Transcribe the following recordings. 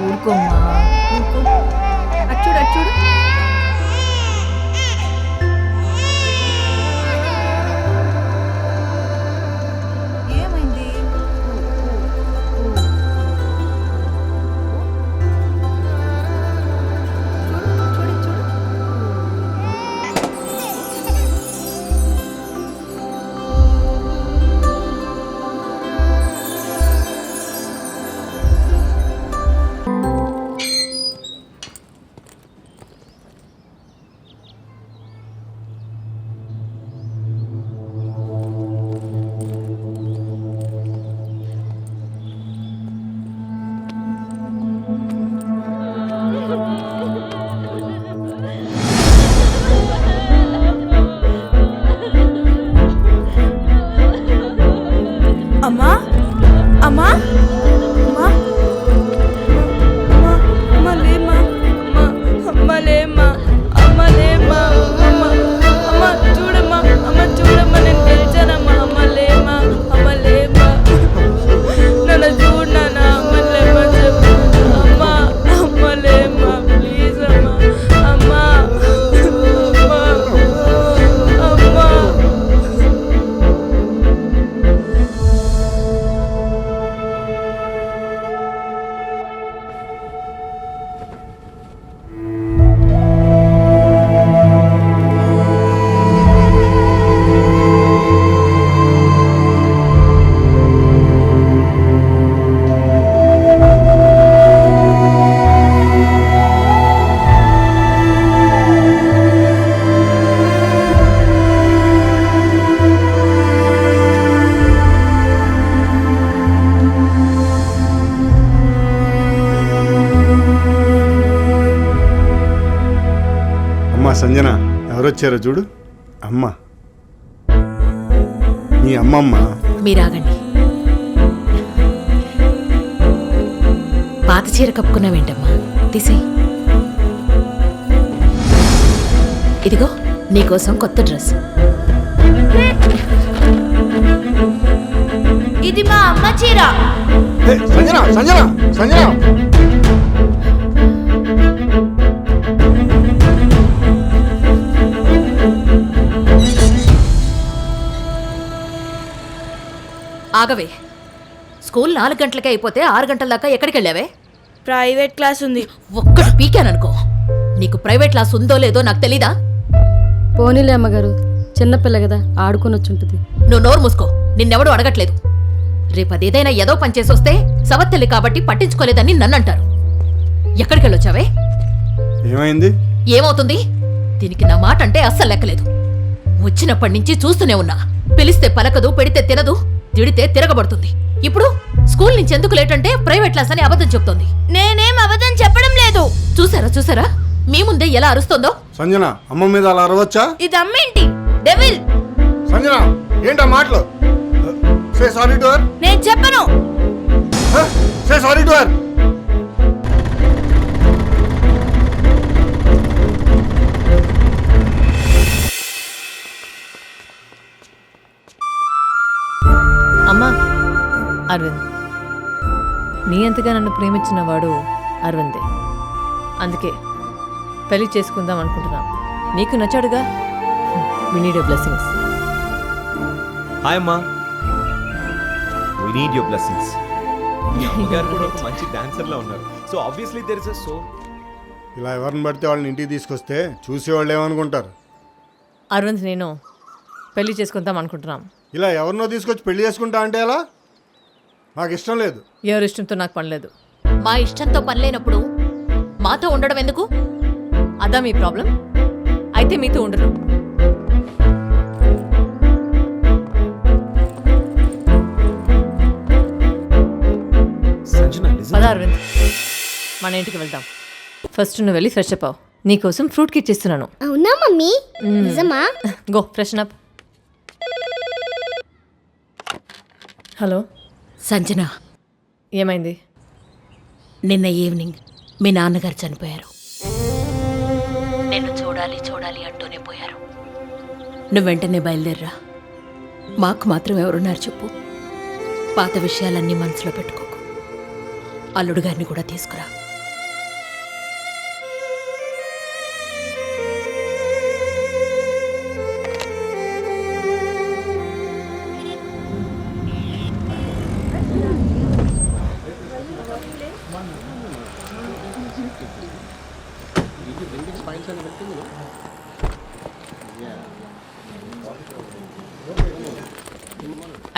ఊరుకోమ్మా, ఊరుకో. అచ్చుడు అచ్చుడు. ఏమైంది? చూడు చూడు చూడు. అమ్మా అమ్మా అమ్మా అమ్మా లేమ్మా, అమ్మా అమ్మ లేమ్మా, అమ్మ లేమ్మా, అమ్మ అమ్మ చూడమ్మా, అమ్మ చూడమ్మా, నేను గెలిచానమ్మా, అమ్మ లేమ్మా, అమ్మ లేమ్మా, నన్ను చూడు నాన్న, అమ్మ లేమ్మా చెప్పు, అమ్మ అమ్మ లేమ్మా, ప్లీజ్ అమ్మా, అమ్మ అమ్మ అమ్మ. అమ్మా సంజన, ఎవరొచ్చారో చూడు. అమ్మ, నీ అమ్మమ్మ. మీరాగండి. పాత చీర కప్పుకున్నావేంటమ్మా? తీసేయ్. ఇదిగో నీకోసం కొత్త డ్రెస్. ఇది మా అమ్మ చీర. ఏ, సంజన సంజన సంజన. ఆగవే. స్కూల్ 4 గంటలకే అయిపోతే 6 గంటల దాకా ఎక్కడికి వెళ్ళావే? ప్రైవేట్ క్లాస్ ఉంది. ఒక్కటి పీకాననుకో. నీకు ప్రైవేట్ క్లాస్ ఉందో లేదో నాకు తెలీదా? పోనీలే అమ్మగారు, చిన్నపిల్ల కదా, ఆడుకొని వచ్చుంటుంది. నువ్వు నోరు మూసుకో. నిన్నెవడూ అడగట్లేదు. రేపదేదైనా ఏదో పని చేసి వస్తే సవత్తెల్లి కాబట్టి పట్టించుకోలేదని నన్నంటారు. ఎక్కడికి వెళ్ళొచ్చావే? ఏమైంది? ఏమవుతుంది? దీనికి నా మాట అంటే అస్సలు లెక్కలేదు. వచ్చినప్పటి నుంచి చూస్తూనే ఉన్నా. పిలిస్తే పలకదు, పెడితే తినదు, తిడితే తిరగబడుతుంది. ఇప్పుడు స్కూల్ నుంచి ఎందుకు లేటంటే ప్రైవేట్ క్లాస్ అని అబద్ధం చెప్తోంది. నేనేం అబద్ధం చెప్పడం లేదు. చూసారా చూసారా మీ ముందే ఎలా అరుస్తోందో? సంజన, అమ్మ మీద అలా అరవచ్చా? ఇది అమ్మేంటి? డెవిల్. సంజన, ఏంటా మాటలు? Say sorry to her. నేను చెప్పను. Say sorry to her. అమ్మా, అరవింద్ నీ అంతగా నన్ను ప్రేమించిన వాడు అరవిందే. అందుకే పెళ్లి చేసుకుందాం అనుకుంటున్నాం. నీకు నచ్చాడుగా. We need your blessings. Hi అమ్మా, వి నీడ్ యువర్ బ్లెస్సింగ్స్. మీ అమ్మగారు కూడా ఒక మంచి డాన్సర్లా ఉన్నారు. So obviously there is so. ఇలా ఎవరిని పడితే వాళ్ళని ఇంటికి తీసుకొస్తే చూసేవాళ్ళు ఏమనుకుంటారు? అరవింద్ నేను పెళ్లి చేసుకుందాం అనుకుంటున్నాం. ఇలా ఎవరినో తీసుకొచ్చి పెళ్లి చేసుకుంటా అంటే ఎలా? నాకు ఇష్టం లేదు. ఎవరి ఇష్టంతో నాకు పనిలేదు. మా ఇష్టంతో పనిలేనప్పుడు మాతో ఉండడం ఎందుకు? అదా మీ ప్రాబ్లం? అయితే మీతో ఉండను. పద అరవింద్, మన ఇంటికి వెళ్దాం. ఫస్ట్ నువ్వు వెళ్ళి ఫ్రెష్ అప్ అవ్వు. నీకోసం ఫ్రూట్ కిట్ ఇస్తున్నాను. అవునా మమ్మీ? నిజమా? Go freshen up. Hello Sanjana, ఏమైంది? నిన్న ఈవినింగ్ మీ నాన్నగారు చనిపోయారు. నిన్ను చూడాలి చూడాలి అంటూనే పోయారు. నువ్వు వెంటనే బయలుదేర్రా. మాకు మాత్రం ఎవరున్నారు చెప్పు. పాత విషయాలన్నీ మనసులో పెట్టుకోకు. అల్లుడు గారిని కూడా తీసుకురా.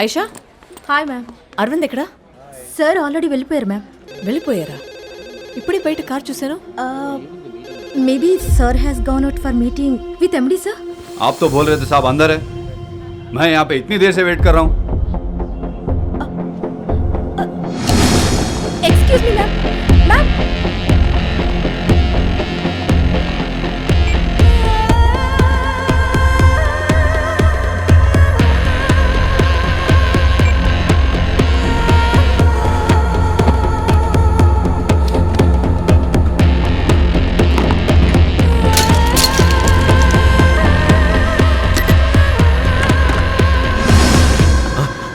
Aisha, hi ma'am. అరవింద్ ఎక్కడా? సార్ ఆల్రెడీ వెళ్ళిపోయారు మ్యామ్. వెళ్ళిపోయారా? ఇప్పుడే బయట కార్ చూశాను. Maybe sir has gone out for meeting with MD sir. आप तो बोल रहे थे साहब अंदर है. मैं यहाँ पे इतनी देर से वेट कर रहा हूँ. Excuse me ma'am. Ma'am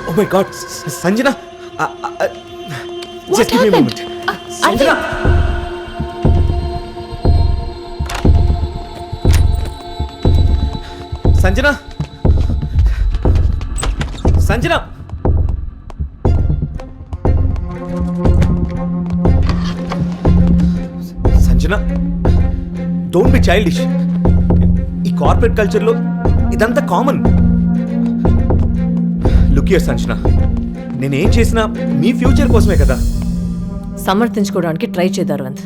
oh my god, Sanjana, just give me moment. Sanjana, Sanjana, Sanjana, Sanjana, don't be childish. ఈ కార్పొరేట్ కల్చర్లో ఇదంతా కామన్. లుక్ హియర్ సంజన, నేనేం చేసినా మీ ఫ్యూచర్ కోసమే కదా. సమర్థించుకోవడానికి ట్రై చేద్దాం అరవింద్.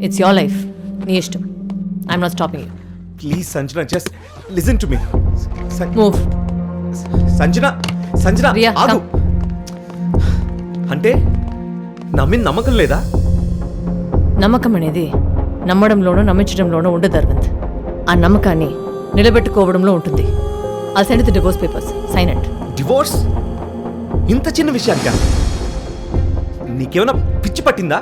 ఇట్స్ యోర్ లైఫ్, నీ ఇష్టం. I'm not stopping you. Please Sanjana, just listen to me. Move. Sanjana, Sanjana, Riya, ఆగు. అంటే నా మీద నమ్మకం లేదా? నమ్మకం అనేది నమ్మడంలోనో నమ్మించడంలోనో ఉండదు అరవింద్. ఆ నమ్మకాన్ని నిలబెట్టుకోవడంలో ఉంటుంది. I send the divorce papers, sign it. Divorce? ఇంత చిన్న విషయానికా? నీకేమైనా పిచ్చి పట్టిందా?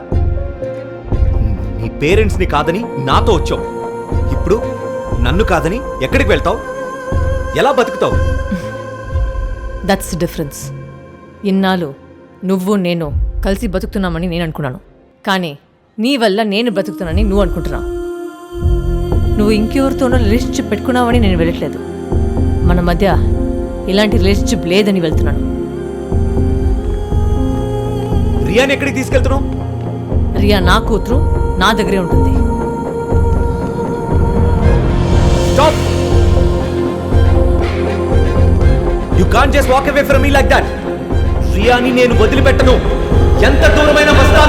నీ పేరెంట్స్ని కాదని నాతో వచ్చావు. ఇప్పుడు నన్ను కాదని ఎక్కడికి వెళ్తావు? ఎలా బతుకుతావు? That's difference. ఇన్నాళ్ళు నువ్వు నేను కలిసి బతుకుతున్నామని నేను అనుకున్నాను, కానీ నీ వల్ల నేను బతుకుతున్నానని నువ్వు అనుకుంటున్నావు. నువ్వు ఇంకెవరితోనో రిలేషన్షిప్ పెట్టుకున్నావని నేను వెళ్ళట్లేదు. మన మధ్య ఇలాంటి రిలేషన్షిప్ లేదని వెళ్తున్నాను. రియాని ఎక్కడికి తీసుకెళ్తున్నావు? రియా నా కూతురు, నా దగ్గరే ఉంటుంది. Stop! You can't just walk away from me like that. రియాని నేను వదిలిపెట్టను. ఎంత దూరమైనా వస్తా.